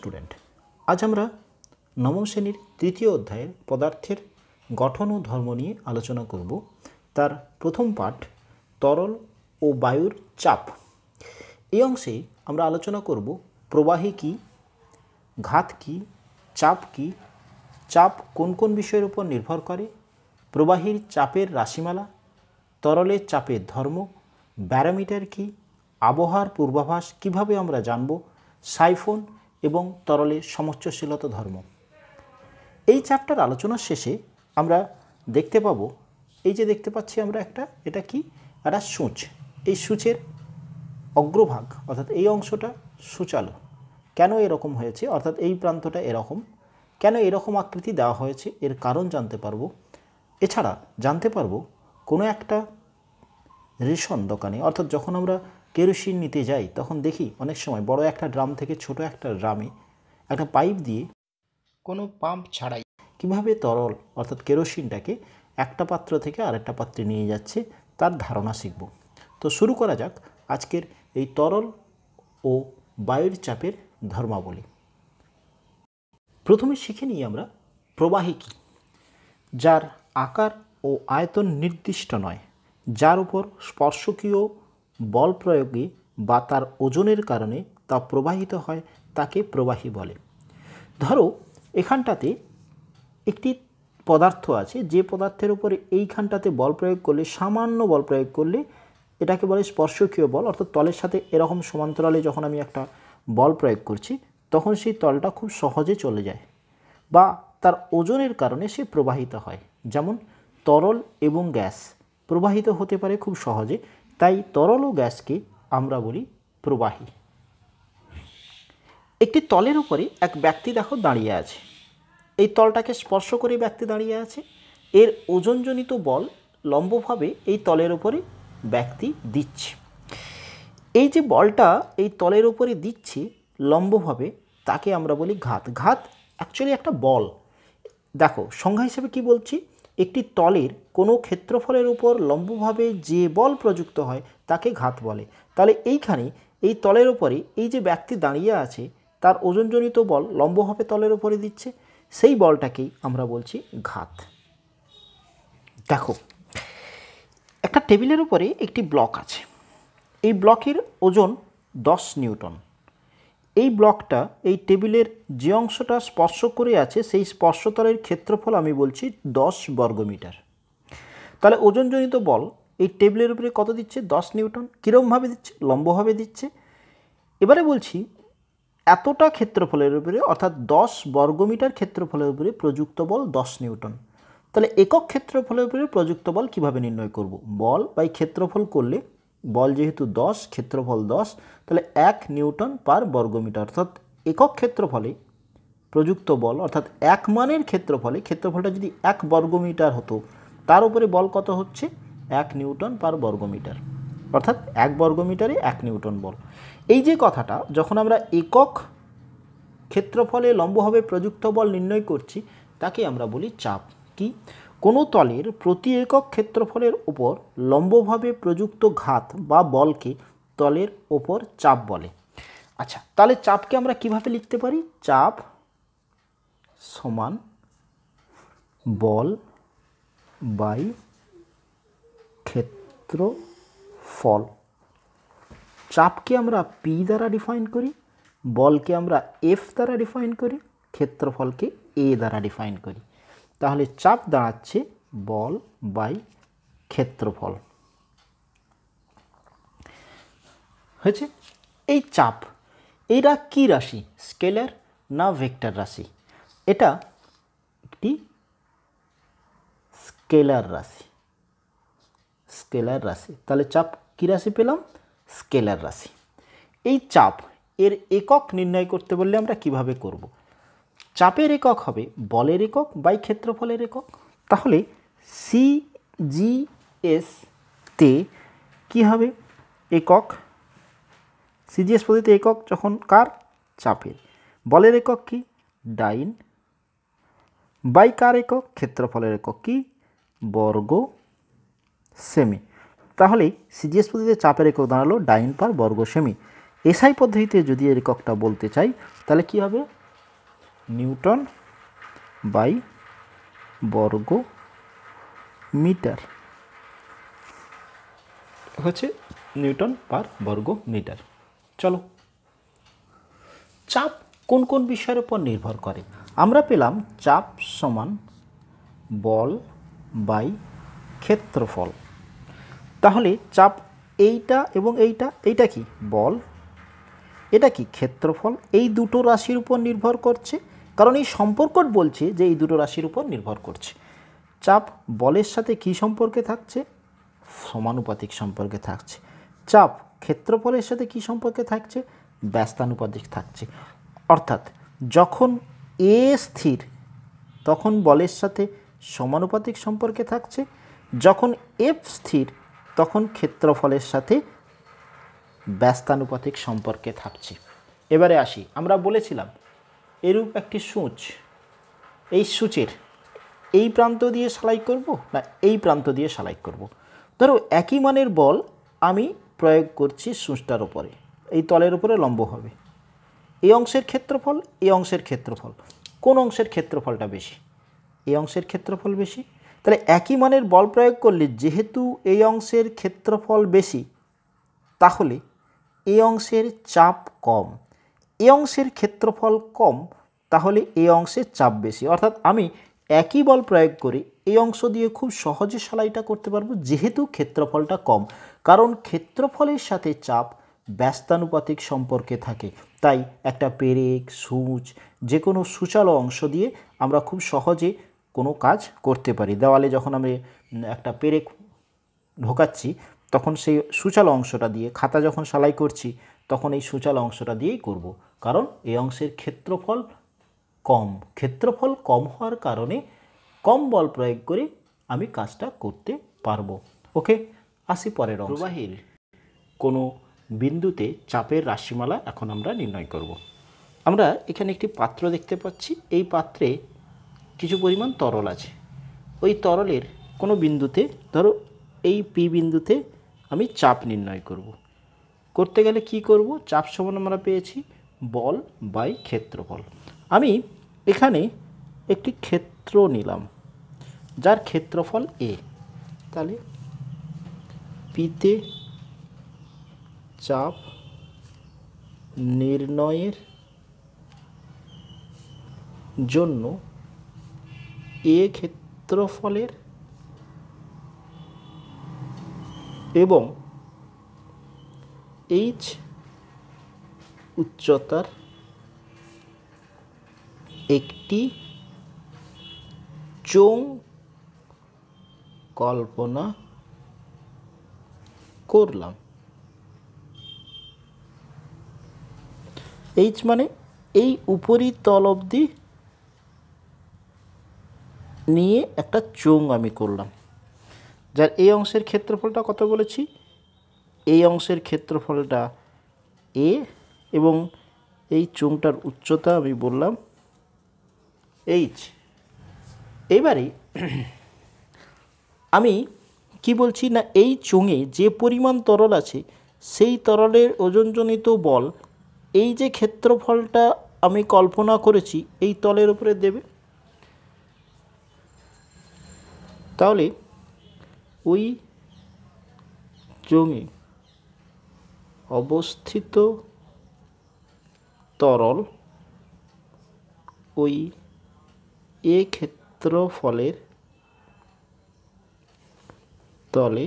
Student, আজ আমরা নবম শ্রেণীর তৃতীয় অধ্যায়ের পদার্থের গঠন ও ধর্ম নিয়ে আলোচনা করব। তার প্রথম পাঠ তরল ও বায়ুর চাপ। এই অংশে আমরা আলোচনা করব প্রবাহী কী, ঘাত কী, চাপ কী, চাপ কোন কোন বিষয়ের উপর নির্ভর করে, প্রবাহীর চাপের রাশিমালা, তরলের চাপের ধর্ম, ব্যারোমিটার কী, আবহাওয়ার পূর্বাভাস কিভাবে আমরা জানব, সাইফোন এবং তরলের সমোচ্চশীলতা ধর্ম। এই চ্যাপ্টার আলোচনার শেষে আমরা দেখতে পাবো, এই যে দেখতে পাচ্ছি আমরা এটা কি, একটা সূচ। এই সূচের অগ্রভাগ অর্থাৎ এই অংশটা সূচালো। কেন এরকম হয়েছে, অর্থাৎ এই প্রান্তটা এরকম, কেন এরকম আকৃতি দেওয়া হয়েছে এর কারণ জানতে পারবো। এছাড়া জানতে পারবো কোনো একটা রেশন দোকানে, অর্থাৎ যখন আমরা কেরোসিন নিতে যাই তখন দেখি অনেক সময় বড় একটা ড্রাম থেকে ছোট একটা ড্রামে একটা পাইপ দিয়ে কোনো পাম্প ছাড়াই কিভাবে তরল অর্থাৎ কেরোসিনটাকে একটা পাত্র থেকে আরেকটা পাত্রে নিয়ে যাচ্ছে তার ধারণা শিখব। তো শুরু করা যাক আজকের এই তরল ও বায়ুর চাপের ধর্মাবলী। প্রথমে শিখে নিই আমরা প্রবাহী কী, যার আকার ও আয়তন নির্দিষ্ট নয়, যার উপর স্পর্শকীয় বল প্রয়োগে বা তার ওজনের কারণে তা প্রবাহিত হয়, তাকে প্রবাহী বলে। ধরো এখানটাতে একটি পদার্থ আছে, যে পদার্থের উপরে এইখানটাতে বল প্রয়োগ করলে, সামান্য বল প্রয়োগ করলে এটাকে বলে স্পর্শকীয় বল, অর্থাৎ তলের সাথে এরকম সমান্তরালে যখন আমি একটা বল প্রয়োগ করছি তখন সেই তলটা খুব সহজে চলে যায় বা তার ওজনের কারণে সে প্রবাহিত হয়। যেমন তরল এবং গ্যাস প্রবাহিত হতে পারে খুব সহজে, তাই তরল ও গ্যাসকে আমরা বলি প্রবাহী। একটি তলের উপরে এক ব্যক্তি দেখো দাঁড়িয়ে আছে, এই তলটাকে স্পর্শ করে ব্যক্তি দাঁড়িয়ে আছে, এর ওজনজনিত বল লম্বভাবে এই তলের উপরে ব্যক্তি দিচ্ছে। এই যে বলটা এই তলের উপরে দিচ্ছে লম্বভাবে তাকে আমরা বলি ঘাত। ঘাত অ্যাকচুয়ালি একটা বল। দেখো সংজ্ঞা হিসেবে কি বলছি, একটি তলের কোনো ক্ষেত্রফলের উপর লম্বভাবে যে বল প্রযুক্ত হয় তাকে ঘাত বলে। তাহলে এইখানে এই তলের উপরে এই যে ব্যক্তি দাঁড়িয়ে আছে তার ওজনজনিত বল লম্বভাবে তলের উপরে দিচ্ছে, সেই বলটাকেই আমরা বলছি ঘাত। দেখো একটা টেবিলের উপরে একটি ব্লক আছে, এই ব্লকের ওজন 10 নিউটন। এই ব্লকটা এই টেবিলের যে অংশটা স্পর্শ করে আছে সেই স্পর্শতলের ক্ষেত্রফল আমি বলছি 10 বর্গমিটার। তাহলে ওজনজনিত বল এই টেবিলের উপরে কত দিচ্ছে, 10 নিউটন। কীরকমভাবে দিচ্ছে, লম্বভাবে দিচ্ছে। এবারে বলছি এতটা ক্ষেত্রফলের উপরে অর্থাৎ 10 বর্গমিটার ক্ষেত্রফলের উপরে প্রযুক্ত বল 10 নিউটন। তাহলে একক ক্ষেত্রফলের উপরে প্রযুক্ত বল কীভাবে নির্ণয় করব, বল বাই ক্ষেত্রফল করলে, বল যেহেতু 10 ক্ষেত্রফল 10, তাহলে 1 নিউটন পার বর্গমিটার, অর্থাৎ একক ক্ষেত্রফলে প্রযুক্ত বল অর্থাৎ 1 মানের ক্ষেত্রফলে, ক্ষেত্রফলটা যদি 1 বর্গমিটার হতো তার উপরে বল কত হচ্ছে, 1 নিউটন পার বর্গমিটার, অর্থাৎ 1 বর্গমিটারে 1 নিউটন বল। এই যে কথাটা যখন আমরা একক ক্ষেত্রফলে লম্বভাবে প্রযুক্ত বল নির্ণয় করছি তাকে আমরা বলি চাপ। কি, কোনো তলের প্রতি একক ক্ষেত্রফলের উপর লম্বভাবে প্রযুক্ত ঘাত বা বলকে তলের ওপর চাপ বলে। আচ্ছা, তাহলে চাপকে আমরা কিভাবে লিখতে পারি, চাপ সমান বল বাই ক্ষেত্রফল। চাপকে আমরা পি দ্বারা ডিফাইন করি, বলকে আমরা এফ দ্বারা ডিফাইন করি, ক্ষেত্রফলকে এ দ্বারা ডিফাইন করি। তাহলে চাপ দাঁড়াচ্ছে বল বাই ক্ষেত্রফল। হয়েছে। এই চাপ, এরা কি রাশি, স্কেলার না ভেক্টর রাশি? এটা একটি স্কেলার রাশি। স্কেলার রাশি, তাহলে চাপ কি রাশি পেলাম, স্কেলার রাশি। এই চাপ এর একক নির্ণয় করতে বললে আমরা কিভাবে করব, চাপের একক হবে বলের একক বাই ক্ষেত্রফলের একক। তাহলে সিজিএস তে কী হবে, একক, সিজিএস পদ্ধতিতে একক যখন কার, চাপের। বলের একক কি, ডাইন, বাই কার একক, ক্ষেত্রফলের একক কি, বর্গ সেমি। তাহলে সিজিএস পদ্ধতিতে চাপের একক দাঁড়ালো ডাইন পার বর্গ সেমি। এসআই পদ্ধতিতে যদি এককটা বলতে চাই তাহলে কি হবে, নিউটন বাই বর্গ মিটার হচ্ছে নিউটন পার বর্গ মিটার। চলো, চাপ কোন কোন বিষয়ের উপর নির্ভর করে? আমরা পেলাম চাপ সমান বল বাই ক্ষেত্রফল। তাহলে চাপ এইটা এবং এইটা কি বল, এটা কি ক্ষেত্রফল, এই দুটো রাশির উপর নির্ভর করছে, কারণ এই সম্পর্কটা বলছে যে এই দুটো রাশির উপর নির্ভর করছে। চাপ বলের সাথে কি সম্পর্কে থাকছে, সমানুপাতিক সম্পর্কে থাকছে। চাপ ক্ষেত্রফলের সাথে কি সম্পর্কে থাকছে, ব্যস্তানুপাতিক থাকছে। অর্থাৎ যখন এ স্থির তখন বলের সাথে সমানুপাতিক সম্পর্কে থাকছে, যখন এফ স্থির তখন ক্ষেত্রফলের সাথে ব্যস্তানুপাতিক সম্পর্কে থাকছে। এবারে আসি, আমরা বলেছিলাম এরূপ একটি সূচ, এই সূচের এই প্রান্ত দিয়ে সেলাই করব না এই প্রান্ত দিয়ে সেলাই করব। ধরো একই মানের বল আমি প্রয়োগ করছি সূচটার উপরে, এই তলের উপরে লম্ব হবে। এই অংশের ক্ষেত্রফল, এই অংশের ক্ষেত্রফল, কোন অংশের ক্ষেত্রফলটা বেশি? এই অংশের ক্ষেত্রফল বেশি। তাহলে একই মানের বল প্রয়োগ করলে যেহেতু এই অংশের ক্ষেত্রফল বেশি, তাহলে এই অংশের চাপ কম। এই অংশের ক্ষেত্রফল কম, তাহলে এই অংশের চাপ বেশি। অর্থাৎ আমি একই বল প্রয়োগ করে এই অংশ দিয়ে খুব সহজে সেলাইটা করতে পারবো, যেহেতু ক্ষেত্রফলটা কম। কারণ ক্ষেত্রফলের সাথে চাপ ব্যস্তানুপাতিক সম্পর্কে থাকে। তাই একটা পেরেক, সূচ, যে কোনো সূচালো অংশ দিয়ে আমরা খুব সহজে কোনো কাজ করতে পারি। দেওয়ালে যখন আমি একটা পেরেক ঢোকাচ্ছি তখন সেই সূচালো অংশটা দিয়ে, খাতা যখন সেলাই করছি তখন এই সূচালো অংশটা দিয়েই করব, কারণ এই অংশের ক্ষেত্রফল কম। ক্ষেত্রফল কম হওয়ার কারণে কম বল প্রয়োগ করে আমি কাজটা করতে পারবো। ওকে, আসি পরের অংশ। প্রবাহীর কোনো বিন্দুতে চাপের রাশিমালা এখন আমরা নির্ণয় করব। আমরা এখানে একটি পাত্র দেখতে পাচ্ছি, এই পাত্রে কিছু পরিমাণ তরল আছে। ওই তরলের কোনো বিন্দুতে, ধরো এই পি বিন্দুতে আমি চাপ নির্ণয় করব। করতে গেলে কি করব, চাপ সমান আমরা পেয়েছি বল বাই ক্ষেত্রফল। আমি এখানে একটি ক্ষেত্র নিলাম যার ক্ষেত্রফল এ। তাহলে পিতে চাপ নির্ণয়ের জন্য এ ক্ষেত্রফলের এবং এইচ উচ্চতার একটি চোঙ কল্পনা করলাম। এইচ মানে এই উপরিতল অবধি নিয়ে একটা চোঙ আমি করলাম, যার এই অংশের ক্ষেত্রফলটা কত বলেছি, এই অংশের ক্ষেত্রফলটা এ এবং এই চোঙটার উচ্চতা আমি বললাম এইচ। এবারে আমি কি বলছি না, এই চোঙে যে পরিমাণ তরল আছে সেই তরলের ওজনজনিত বল এই যে ক্ষেত্রফলটা আমি কল্পনা করেছি এই তলের উপরে দেবে। তাহলে ওই চোঙে অবস্থিত তরল ওই এ ক্ষেত্রফলের তলে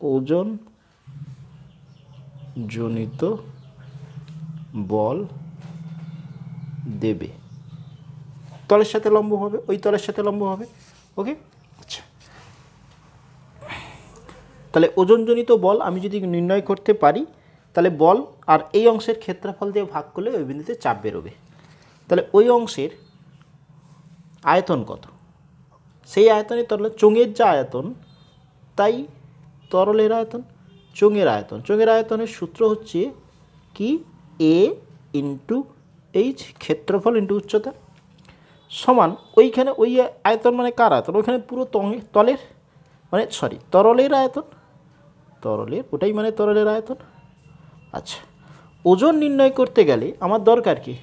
ওজন জনিত বল দেবে। তলের সাথে লম্ব হবে, ওই তলের সাথে লম্ব হবে। ওকে, আচ্ছা, তাহলে ওজনজনিত বল আমি যদি নির্ণয় করতে পারি তাহলে বল আর এই অংশের ক্ষেত্রফল দিয়ে ভাগ করলে ওই বিন্দুতে চাপ বেরোবে। তাহলে ওই অংশের আয়তন কত, সেই আয়তনে তরলের চোঙের যা আয়তন তাই তরলের আয়তন। চোঙের আয়তন, চোঙের আয়তনের সূত্র হচ্ছে কি, এ ইন্টু এইচ ক্ষেত্রফল ইন্টু উচ্চতা সমান ওইখানে ওই আয়তন মানে কার আয়তন, ওইখানে পুরো তলের মানে তরলের আয়তন, তরলের ওটাই মানে তরলের আয়তন। আচ্ছা, ওজন নির্ণয় করতে গেলে আমার দরকার কি?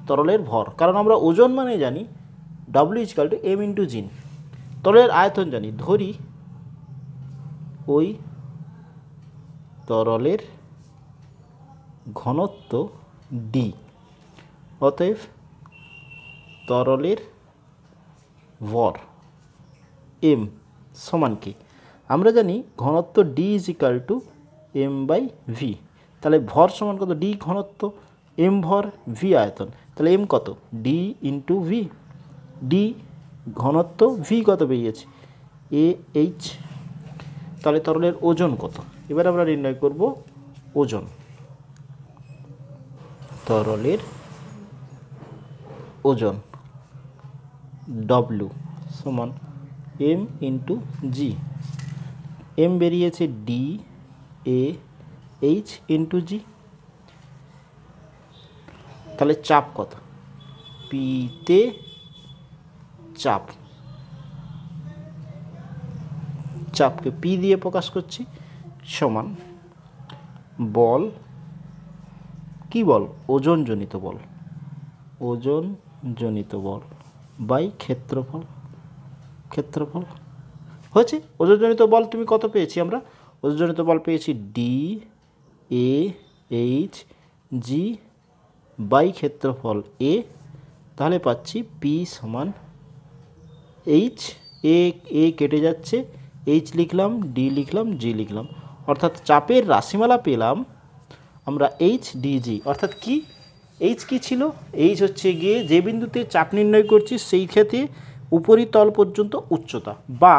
তরলের ভর, কারণ আমরা ওজন মানে জানি W=m × g। তরলের আয়তন জানি, ধরি ওই তরলের ঘনত্ব D, অতএব তরলের ভর m সমান কি? আমরা জানি ঘনত্ব D m/v। তাহলে ভর সমান কত? D ঘনত্ব, m ভর, v আয়তন। তাহলে m কত? D × v। D ঘনত্ব, v কত পেয়েছি? Ah। তাহলে তরলের ওজন কত? এবার আমরা নির্ণয় করব ওজন। তরলের ওজন W সমান m × g। m বেরিয়েছে DAH × g। তাহলে চাপ কত? পিতে চাপ, চাপকে পি দিয়ে প্রকাশ করছি, সমান বল, কি বল? ওজনজনিত বল, ওজনজনিত বল বাই ক্ষেত্রফল। ক্ষেত্রফল হয়েছে। ওজনজনিত বল তুমি কত পেয়েছি? আমরা ওজনজনিত বল পেয়েছি DAH g বাই ক্ষেত্রফল A। তাহলে পাচ্ছি P সমান H, এ কেটে যাচ্ছে, H লিখলাম, D লিখলাম, G লিখলাম, অর্থাৎ চাপের রাশিমালা পেলাম আমরা HDG। অর্থাৎ কি? H কি ছিল? H হচ্ছে গিয়ে যে বিন্দুতে চাপ নির্ণয় করছি সেই ক্ষেত্রে উপরিতল পর্যন্ত উচ্চতা, বা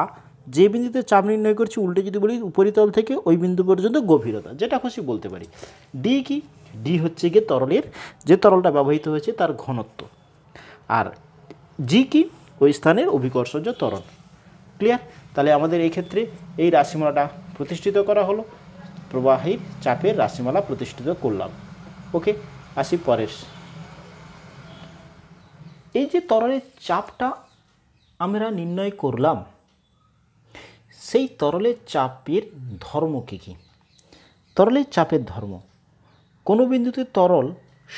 যে বিন্দুতে চাপ নির্ণয় করছি উল্টে যদি বলি উপরিতল থেকে ওই বিন্দু পর্যন্ত গভীরতা, যেটা খুশি বলতে পারি। ডি কি? ডি হচ্ছে গিয়ে তরলের, যে তরলটা ব্যবহৃত হয়েছে তার ঘনত্ব। আর জি কি? ওই স্থানের অভিকর্ষজ ত্বরণ। ক্লিয়ার? তাহলে আমাদের এই ক্ষেত্রে এই রাশিমালাটা প্রতিষ্ঠিত করা হলো, প্রবাহীর চাপের রাশিমালা প্রতিষ্ঠিত করলাম। ওকে, আসি পরের। এই যে তরলের চাপটা আমরা নির্ণয় করলাম, সেই তরলের চাপের ধর্ম কী কী? তরলের চাপের ধর্ম, কোনো বিন্দুতে তরল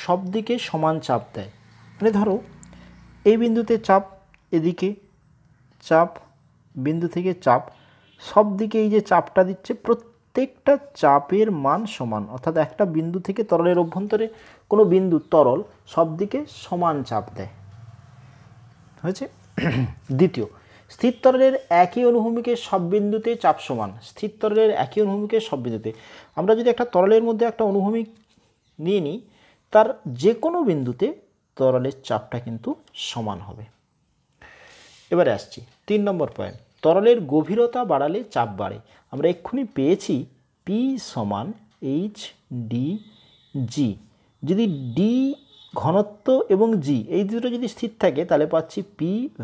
সব দিকে সমান চাপ দেয়। মানে ধরো এই বিন্দুতে চাপ, এদিকে চাপ, বিন্দু থেকে চাপ, সব দিকে এই যে চাপটা দিচ্ছে, প্রত্যেকটা চাপের মান সমান। অর্থাৎ একটা বিন্দু থেকে তরলের অভ্যন্তরে কোনো বিন্দু তরল সব দিকে সমান চাপ দেয়। হয়েছে? দ্বিতীয়, স্থির তরলের একই অনুভূমিকে সব বিন্দুতে চাপ সমান। স্থির তরলের একই অনুভূমিকে সব বিন্দুতে, আমরা যদি একটা তরলের মধ্যে একটা অনুভূমিক নিয়ে নিই, তার যে কোনো বিন্দুতে তরলের চাপটা কিন্তু সমান হবে। এবারে আসছি 3 নম্বর পয়েন্ট, তরলের গভীরতা বাড়ালে চাপ বাড়ে। আমরা এক্ষুনি পেয়েছি P সমান HDG। যদি D ঘনত্ব এবং G এই দুটো যদি স্থির থাকে তাহলে পাচ্ছি P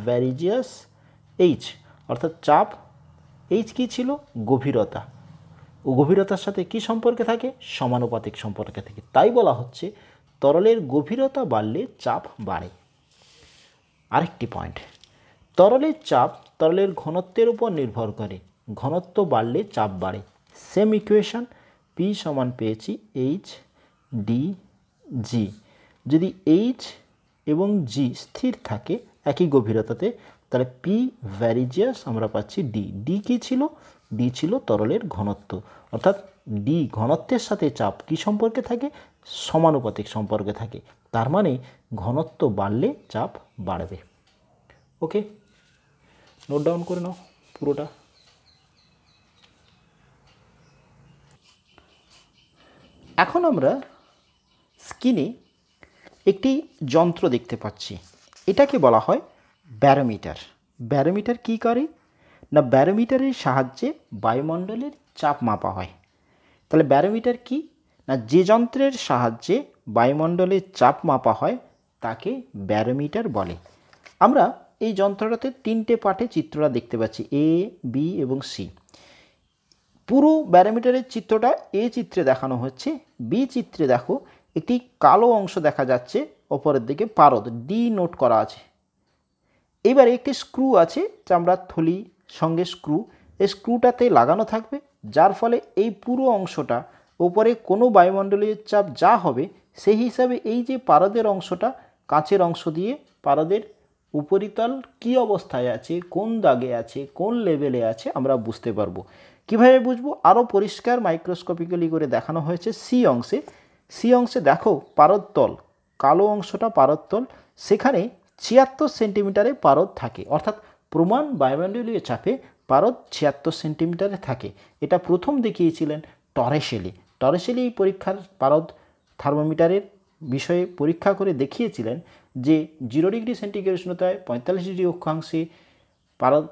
ভ্যারিজিয়াস H, অর্থাৎ চাপ। H কি ছিল? গভীরতা। ও গভীরতার সাথে কি সম্পর্কে থাকে? সমানুপাতিক সম্পর্কে থাকে। তাই বলা হচ্ছে তরলের গভীরতা বাড়লে চাপ বাড়ে। আরেকটি পয়েন্ট, তরলের চাপ তরলের ঘনত্বের উপর নির্ভর করে, ঘনত্ব বাড়লে চাপ বাড়ে। সেম ইকুয়েশন, P সমান পেয়েছি HDG। যদি H এবং G স্থির থাকে একই গভীরতাতে তাহলে P ভ্যারিজিয়াস আমরা পাচ্ছি D। D কী ছিল? D ছিল তরলের ঘনত্ব। অর্থাৎ D ঘনত্বের সাথে চাপ কি সম্পর্কে থাকে? সমানুপাতিক সম্পর্কে থাকে। তার মানে ঘনত্ব বাড়লে চাপ বাড়বে। ওকে, নোট ডাউন করে নাও পুরোটা। এখন আমরা স্ক্রিনে একটি যন্ত্র দেখতে পাচ্ছি, এটাকে বলা হয় ব্যারোমিটার। ব্যারোমিটার কী করে? না, ব্যারোমিটারের সাহায্যে বায়ুমণ্ডলের চাপ মাপা হয়। তাহলে ব্যারোমিটার কি? না, যে যন্ত্রের সাহায্যে বায়ুমণ্ডলের চাপ মাপা হয় তাকে ব্যারোমিটার বলে। আমরা এই যন্ত্রটাতে 3টে পার্টে চিত্রটা দেখতে পাচ্ছি, A, B এবং C। পুরো ব্যারোমিটারের চিত্রটা A চিত্রে দেখানো হচ্ছে। B চিত্রে দেখো একটি কালো অংশ দেখা যাচ্ছে, ওপরের দিকে পারদ D নোট করা আছে। এবারে একটি স্ক্রু আছে, চামড়ার থলি সঙ্গে স্ক্রু, এই স্ক্রুটাতে লাগানো থাকবে, যার ফলে এই পুরো অংশটা ওপরে কোনো বায়ুমণ্ডলীয় চাপ যা হবে সেই হিসাবে এই যে পারদের অংশটা কাঁচের অংশ দিয়ে পারদের উপরিতল কি অবস্থায় আছে, কোন দাগে আছে, কোন লেভেলে আছে আমরা বুঝতে পারবো। কিভাবে বুঝবো? আরও পরিষ্কার মাইক্রোস্কোপিক্যালি করে দেখানো হয়েছে সি অংশে দেখো পারদ তল, কালো অংশটা পারদ তল, সেখানে 76 সেন্টিমিটারে পারদ থাকে, অর্থাৎ প্রমাণ বায়ুমণ্ডলীয় চাপে পারদ 76 সেন্টিমিটারে থাকে। এটা প্রথম দেখিয়েছিলেন টরেশেলি এই পরীক্ষার পারদ থার্মোমিটারের বিষয়ে পরীক্ষা করে দেখিয়েছিলেন যে 0 ডিগ্রি সেন্টিগ্রেড উষ্ণতায় 45 ডিগ্রি অক্ষাংশে পারদ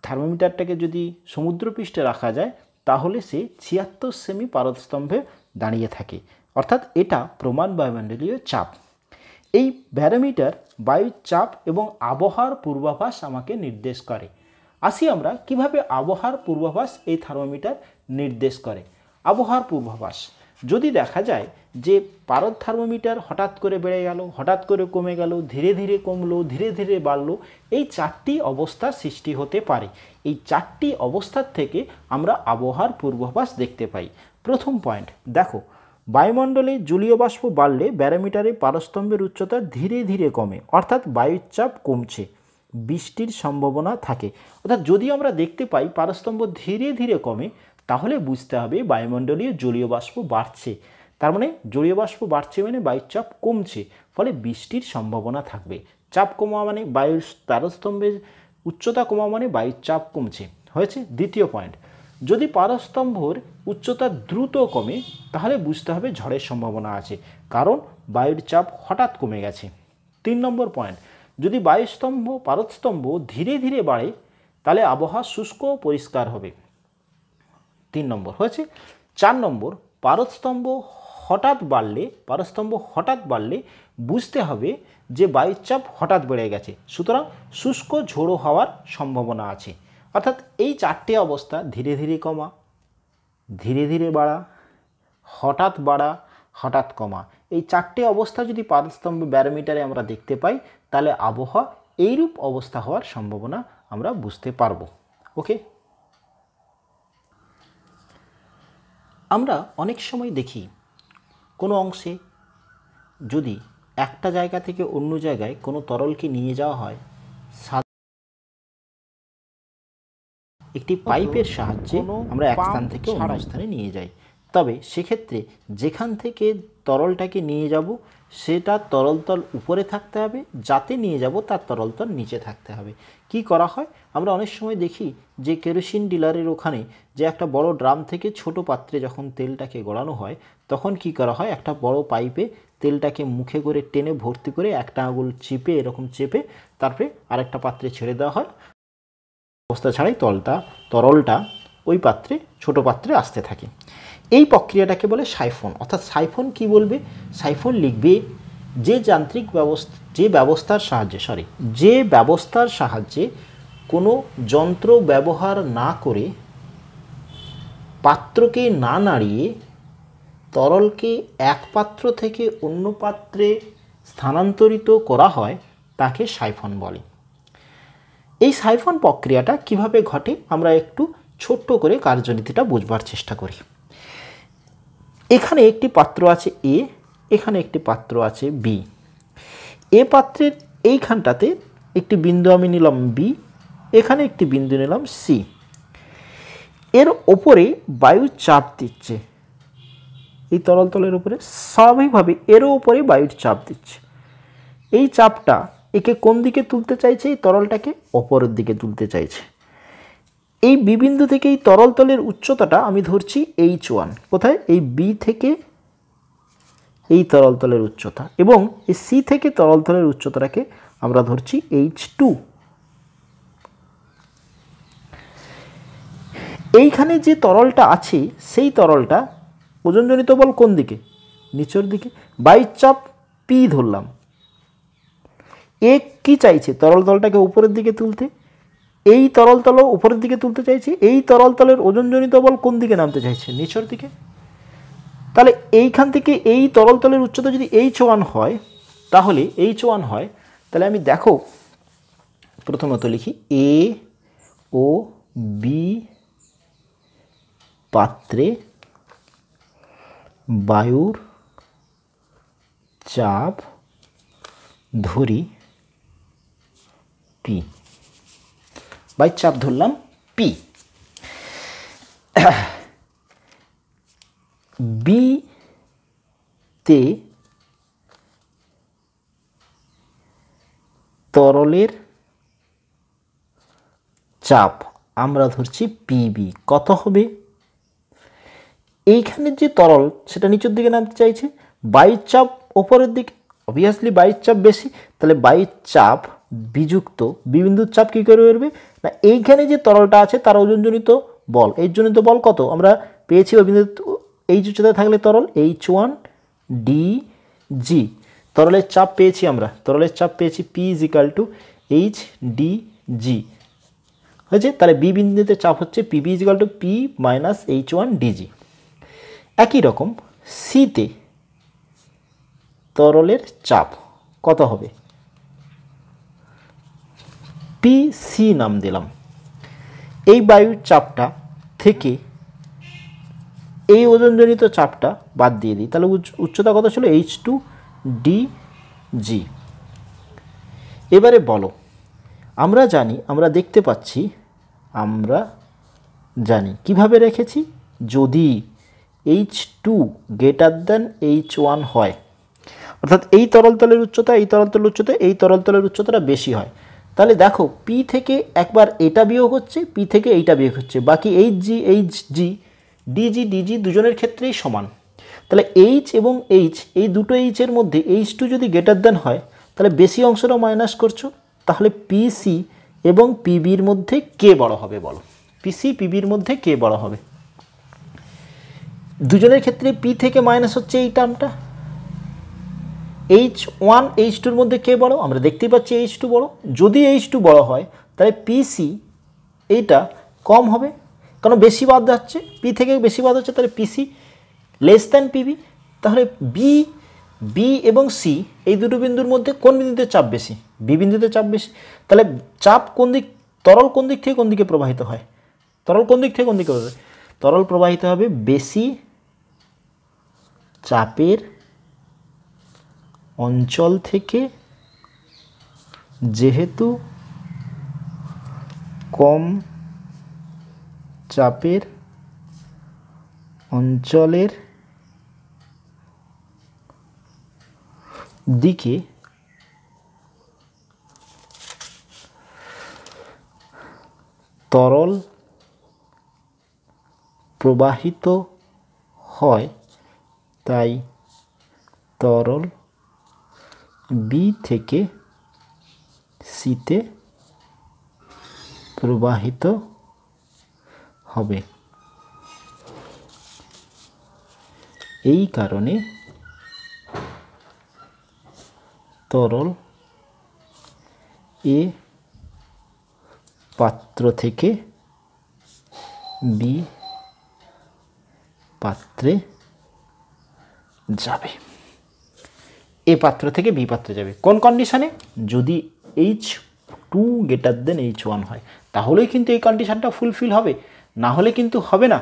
থার্মোমিটারটাকে যদি সমুদ্রপৃষ্ঠে রাখা যায় তাহলে সে 76 সেমি পারদস্তম্ভে দাঁড়িয়ে থাকে, অর্থাৎ এটা প্রমাণ বায়ুমণ্ডলীয় চাপ। এই ব্যারোমিটার বায়ুর চাপ এবং আবহাওয়ার পূর্বাভাস আমাকে নির্দেশ করে। আসি আমরা কিভাবে আবহাওয়ার পূর্বাভাস এই থার্মোমিটার নির্দেশ করে। আবহাওয়ার পূর্বাভাস যদি দেখা যায় যে পারদ থার্মোমিটার হঠাৎ করে বেড়ে গেল, হঠাৎ করে কমে গেল, ধীরে ধীরে কমলো, ধীরে ধীরে বাড়লো, এই 4টি অবস্থার সৃষ্টি হতে পারে। এই 4টি অবস্থার থেকে আমরা আবহাওয়ার পূর্বাভাস দেখতে পাই। প্রথম পয়েন্ট দেখো, বায়ুমণ্ডলে জলীয় বাষ্প বাড়লে ব্যারোমিটারে পারস্তম্ভের উচ্চতা ধীরে ধীরে কমে, অর্থাৎ বায়ুর চাপ কমছে, বৃষ্টির সম্ভাবনা থাকে। অর্থাৎ যদি আমরা দেখতে পাই পারস্তম্ভ ধীরে ধীরে কমে তাহলে বুঝতে হবে বায়ুমণ্ডলীয় জলীয় বাষ্প বাড়ছে, তার মানে জলীয় বাষ্প বাড়ছে মানে বায়ুর চাপ কমছে, ফলে বৃষ্টির সম্ভাবনা থাকবে। চাপ কমা মানে বায়ুর পারস্তম্ভের উচ্চতা কমা মানে বায়ুর চাপ কমছে। হয়েছে। দ্বিতীয় পয়েন্ট, যদি পারস্তম্ভর উচ্চতা দ্রুত কমে তাহলে বুঝতে হবে ঝড়ের সম্ভাবনা আছে, কারণ বায়ুর চাপ হঠাৎ কমে গেছে। 3 নম্বর পয়েন্ট, যদি পারস্তম্ভ ধীরে ধীরে বাড়ে তাহলে আবহাওয়া শুষ্ক ও পরিষ্কার হবে। 3 নম্বর হয়েছে। 4 নম্বর, পারস্তম্ভ হঠাৎ বাড়লে বুঝতে হবে যে বায়ুর চাপ হঠাৎ বেড়ে গেছে, সুতরাং শুষ্ক ঝোড়ো হওয়ার সম্ভাবনা আছে। অর্থাৎ এই 4টে অবস্থা, ধীরে ধীরে কমা, ধীরে ধীরে বাড়া, হঠাৎ কমা, এই 4টে অবস্থা যদি পারস্তম্ভ ব্যারোমিটারে আমরা দেখতে পাই তাহলে আবহাওয়া এইরূপ অবস্থা হওয়ার সম্ভাবনা আমরা বুঝতে পারবো। ওকে। আমরা অনেক সময় দেখি কোনো অংশে যদি একটা জায়গা থেকে অন্য জায়গায় কোনো তরলকে নিয়ে যাওয়া হয় একটি পাইপের সাহায্যে আমরা এক স্থান থেকে অন্য স্থানে নিয়ে যাই, তবে সেক্ষেত্রে যেখান থেকে তরলটাকে নিয়ে যাব সেটা তরলতল উপরে থাকতে হবে, যাতে নিয়ে যাব তার তরলতল নিচে থাকতে হবে। কি করা হয়, আমরা অনেক সময় দেখি যে কেরোসিন ডিলারের ওখানে যে একটা বড় ড্রাম থেকে ছোট পাত্রে যখন তেলটাকে গড়ানো হয় তখন কি করা হয়, একটা বড় পাইপে তেলটাকে মুখে করে টেনে ভর্তি করে একটা আঙুল চেপে এরকম চেপে তারপরে আরেকটা পাত্রে ছেড়ে দেওয়া হয়, অবস্থা ছাড়াই তরলটা ওই পাত্রে ছোট পাত্রে আসতে থাকে। এই প্রক্রিয়াটাকে বলে সাইফন। অর্থাৎ সাইফন কি বলবে, সাইফন লিখবে যে ব্যবস্থার সাহায্যে কোনো যন্ত্র ব্যবহার না করে পাত্রকে না নাড়িয়ে তরলকে এক পাত্র থেকে অন্য পাত্রে স্থানান্তরিত করা হয় তাকে সাইফন বলে। এই সাইফন প্রক্রিয়াটা কিভাবে ঘটে আমরা একটু ছোট্ট করে কার্যনীতিটা বুঝবার চেষ্টা করি। এখানে একটি পাত্র আছে এ, এখানে একটি পাত্র আছে বি। এ পাত্রের এইখানটাতে একটি বিন্দু আমি নিলাম বি, এখানে একটি বিন্দু নিলাম সি। এর ওপরে বায়ু চাপ দিচ্ছে, এই তরলতলের উপরে স্বাভাবিকভাবে এরও উপরে বায়ুর চাপ দিচ্ছে। এই চাপটা একে কোন দিকে তুলতে চাইছে, এই তরলটাকে অপরের দিকে তুলতে চাইছে। এই বি বিন্দু থেকে এই তরলতলের উচ্চতাটা আমি ধরছি H1, কোথায়, এই বি থেকে এই তরলতলের উচ্চতা, এবং এই সি থেকে তরলতলের উচ্চতাটাকে আমরা ধরছি H2। এইখানে যে তরলটা আছে সেই তরলটা ওজনজনিত বল কোন দিকে, নিচের দিকে, বায়ুর চাপ পি ধরলাম। এ কি চাইছে, তরলতলটাকে উপরের দিকে তুলতে, এই তরলতল উপরের দিকে তুলতে চাইছে, এই তরলতলের ওজনজনিত বল কোন দিকে নামতে চাইছে, নিচের দিকে। তাহলে এইখান থেকে এই তরলতলের উচ্চতা যদি H1 হয় তাহলে আমি দেখো প্রথমত লিখি এ ও বি পাত্রে বায়ুর চাপ ধরি পি, বায়ুর চাপ ধরলাম পি। বি তে তরলের চাপ আমরা ধরছি পিবি, কত হবে? এইখানে যে তরল সেটা নিচের দিকে নামতে চাইছে, বায়ুর চাপ ওপরের দিকে, অবভিয়াসলি বায়ুর চাপ বেশি, তাহলে বায়ুর চাপ বিযুক্ত বিবিন্দুর চাপ কী করে বেরোবে না, এইখানে যে তরলটা আছে তার ওজনজনিত বল, এই জনিত বল কত আমরা পেয়েছি, ওই বিন্দু এইচ উচ্চতায় থাকলে তরল H1 dg, তরলের চাপ পেয়েছি আমরা, তরলের চাপ পেয়েছি P = H dg হয়েছে। তাহলে বি বিন্দুতে চাপ হচ্ছে PB = P - H1 dg। একই রকম সিতে তরলের চাপ কত হবে, PC নাম দিলাম। এই বায়ুর চাপটা থেকে এই ওজনজনিত চাপটা বাদ দিয়ে দিই, তাহলে উচ্চতা কত ছিল H2 dg। এবারে বলো, আমরা জানি, আমরা দেখতে পাচ্ছি, আমরা জানি কিভাবে রেখেছি, যদি H2 > H1 হয়, অর্থাৎ এই তরল তলের উচ্চতা, এই তরল তলের উচ্চতা, এই তরল তলের উচ্চতাটা বেশি হয়, তাহলে দেখো পি থেকে একবার এটা বিয়োগ হচ্ছে, পি থেকে এইটা বিয়োগ হচ্ছে, বাকি HG DG দুজনের ক্ষেত্রেই সমান। তাহলে H এবং H, এই দুটো H-এর মধ্যে H2 যদি > হয়, তাহলে বেশি অংশটা মাইনাস করছো, তাহলে PC এবং PBর মধ্যে কে বড় হবে বলো, PC PBর মধ্যে কে বড় হবে? দুজনের ক্ষেত্রে P থেকে মাইনাস হচ্ছে এই টার্মটা, H1 H2-র মধ্যে কে বড়, আমরা দেখতেই পাচ্ছি H2 বড়। যদি H2 বড় হয় তাহলে PC এইটা কম হবে, কারণ বেশি বাদ যাচ্ছে, P থেকে বেশি বাদ হচ্ছে, তাহলে PC < PB। তাহলে B এবং C এই দুটো বিন্দুর মধ্যে কোন বিন্দুতে চাপ বেশি? B বিন্দুতে চাপ বেশি। তাহলে চাপ কোন দিক, তরল কোন দিক থেকে কোন দিকে প্রবাহিত হয়, তরল কোন দিক থেকে কোন দিকে হবে, তরল প্রবাহিত হবে বেশি চাপের অঞ্চল থেকে, যেহেতু কম চাপের অঞ্চলের দিকে তরল প্রবাহিত হয়, তাই তরল বি থেকে সিতে প্রবাহিত হবে। এই কারণে তরল এ পাত্র থেকে বি পাত্রে যাবে, এ পাত্র থেকে বি পাত্রে যাবে। কোন কন্ডিশনে? যদি H2 > H1 হয়, তাহলেই কিন্তু এই কন্ডিশনটা ফুলফিল হবে, না হলে কিন্তু হবে না।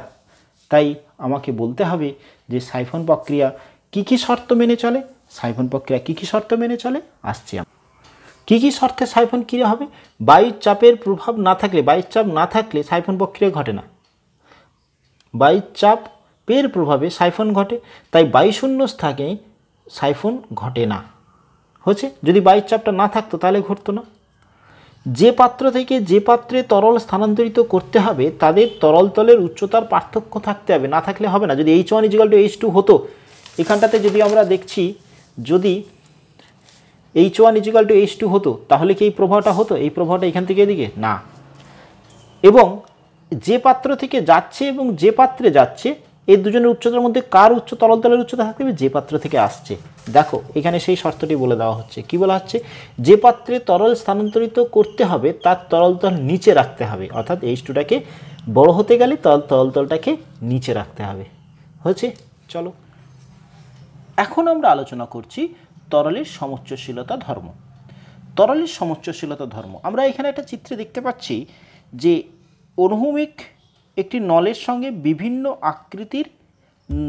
তাই আমাকে বলতে হবে যে সাইফন প্রক্রিয়া কি কি শর্ত মেনে চলে, সাইফন প্রক্রিয়া কি কি শর্ত মেনে চলে, আসছি আমরা। কি কি শর্তে সাইফন ক্রিয়া হবে? বায়ুর চাপের প্রভাব না থাকলে, বায়ুর চাপ না থাকলে সাইফন প্রক্রিয়া ঘটে না, বায়ুর চাপের প্রভাবে সাইফন ঘটে, তাই বায়ুশূন্য স্থানে সাইফন ঘটে না। হচ্ছে, যদি বায়ুর চাপটা না থাকতো তাহলে ঘটতো না। যে পাত্র থেকে যে পাত্রে তরল স্থানান্তরিত করতে হবে তাদের তরল তলের উচ্চতার পার্থক্য থাকতে হবে, না থাকলে হবে না। যদি H1 = H2 হতো, এখানটাতে যদি আমরা দেখছি, যদি H1 = H2 হতো, তাহলে কি এই প্রভাবটা হতো, এই প্রভাবটা এখান থেকে এদিকে না। এবং যে পাত্র থেকে যাচ্ছে এবং যে পাত্রে যাচ্ছে, এই দুজনের উচ্চতার মধ্যে কার উচ্চ তরল তলের উচ্চতা থাকতে হবে, যে পাত্র থেকে আসছে। দেখো এখানে সেই শর্তটি বলে দেওয়া হচ্ছে, কি বলা হচ্ছে, যে পাত্রে তরল স্থানান্তরিত করতে হবে তার তরল তল নিচে রাখতে হবে, অর্থাৎ H2টাকে বড় হতে গেলে তরল তলটাকে নিচে রাখতে হবে। হচ্ছে, চলো এখন আমরা আলোচনা করছি তরলের সমোচ্চশীলতা ধর্ম। তরলের সমোচ্চশীলতা ধর্ম, আমরা এখানে একটা চিত্রে দেখতে পাচ্ছি যে অনুভূমিক একটি নলের সঙ্গে বিভিন্ন আকৃতির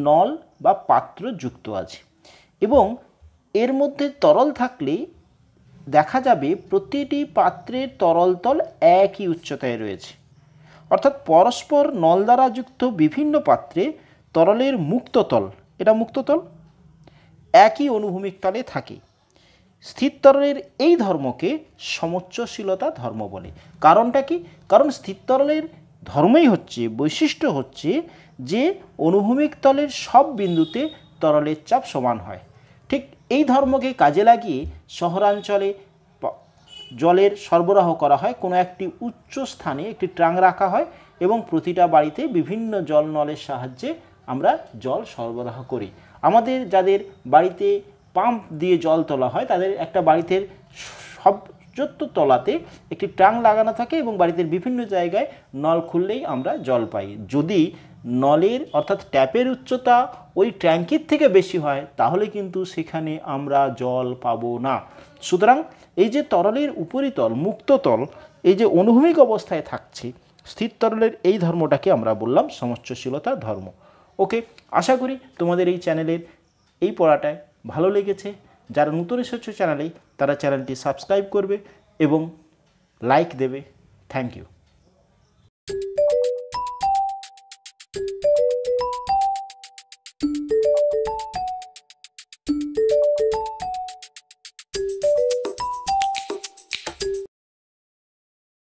নল বা পাত্র যুক্ত আছে এবং এর মধ্যে তরল থাকলে দেখা যাবে প্রতিটি পাত্রের তরল তল একই উচ্চতায় রয়েছে। অর্থাৎ পরস্পর নল দ্বারা যুক্ত বিভিন্ন পাত্রে তরলের মুক্ততল, এটা মুক্ততল, একই অনুভূমিক তলে থাকে। স্থির তরলের এই ধর্মকে সমোচ্চশীলতা ধর্ম বলে। কারণটা কি? কারণ স্থির তরলের ধর্মই হচ্ছে, বৈশিষ্ট্য হচ্ছে যে অনুভূমিক তলের সব বিন্দুতে তরলের চাপ সমান হয়। ঠিক এই ধর্মকে কাজে লাগিয়ে শহরাঞ্চলে জলের সরবরাহ করা হয়। কোনো একটি উচ্চ স্থানে একটি ট্যাঙ্ক রাখা হয় এবং প্রতিটা বাড়িতে বিভিন্ন জল নলের সাহায্যে আমরা জল সরবরাহ করি। আমাদের যাদের বাড়িতে পাম্প দিয়ে জল তোলা হয় তাদের একটা বাড়িতে সর্বোচ্চ তলাতে একটি ট্যাঙ্ক লাগানো থাকে এবং বাড়িতে বিভিন্ন জায়গায় নল খুললেই আমরা জল পাই। যদি নলের অর্থাৎ ট্যাপের উচ্চতা ওই ট্যাঙ্কির থেকে বেশি হয় তাহলে কিন্তু সেখানে আমরা জল পাবো না। সুতরাং এই যে তরলের উপরিতল মুক্ততল এই যে অনুভূমিক অবস্থায় থাকছে, স্থির তরলের এই ধর্মটাকে আমরা বললাম সমোচ্চশীলতা ধর্ম। ওকে, আশা করি তোমাদের এই চ্যানেলের এই পড়াটায় ভালো লেগেছে। যারা নতুন এসেছো চ্যানেলে তারা চ্যানেলটি সাবস্ক্রাইব করবে এবং লাইক দেবে। Thank you.